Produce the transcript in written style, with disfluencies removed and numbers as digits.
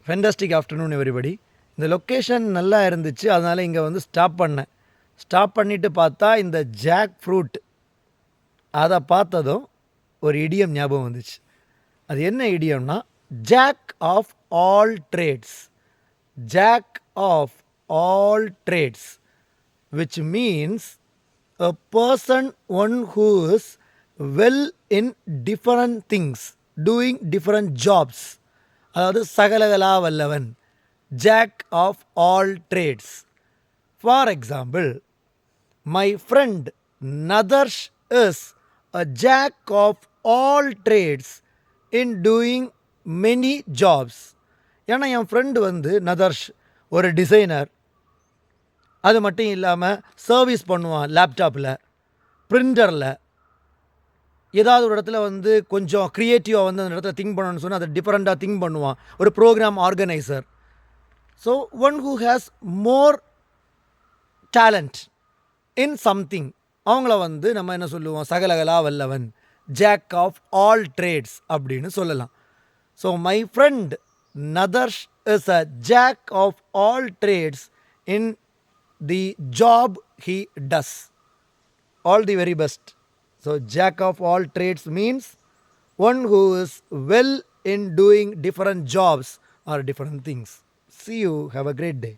Fantastic afternoon everybody. இந்த location நல்லா இருந்துச்சு, அதனால் இங்கே வந்து ஸ்டாப் பண்ணேன். ஸ்டாப் பண்ணிவிட்டு பார்த்தா இந்த ஜாக் ஃப்ரூட் அதை பார்த்ததும் ஒரு இடியம் ஞாபகம் வந்துச்சு. அது என்ன இடியம்னா, jack of all trades. Jack of all trades which means a person one who is well in different things, doing different jobs. அதாவது சகலகலா வல்லவன், ஜாக் ஆஃப் ஆல் ட்ரேட்ஸ். For example, my friend Nadharsh is a jack of all trades in doing many jobs. ஏன்னா என் friend வந்து நதர்ஷ் ஒரு designer. அது மட்டும் இல்லாமல் சர்வீஸ் பண்ணுவான், லேப்டாப்பில், பிரிண்டரில். ஏதாவது ஒரு இடத்துல வந்து கொஞ்சம் க்ரியேட்டிவாக வந்து அந்த இடத்துல திங்க் பண்ணணும்னு சொன்னால் அதை டிஃப்ரெண்ட்டாக திங்க் பண்ணுவான். ஒரு programme organiser. So one who has more talent in something, அவங்கள வந்து நம்ம என்ன சொல்லுவோம், சகலகலா வல்லவன், ஜாக் ஆஃப் ஆல் ட்ரேட்ஸ் அப்படின்னு சொல்லலாம். So my friend Nadharsh is a jack of all trades in the job he does. All the very best. So jack of all trades means one who is well in doing different jobs or different things. See you. Have a great day.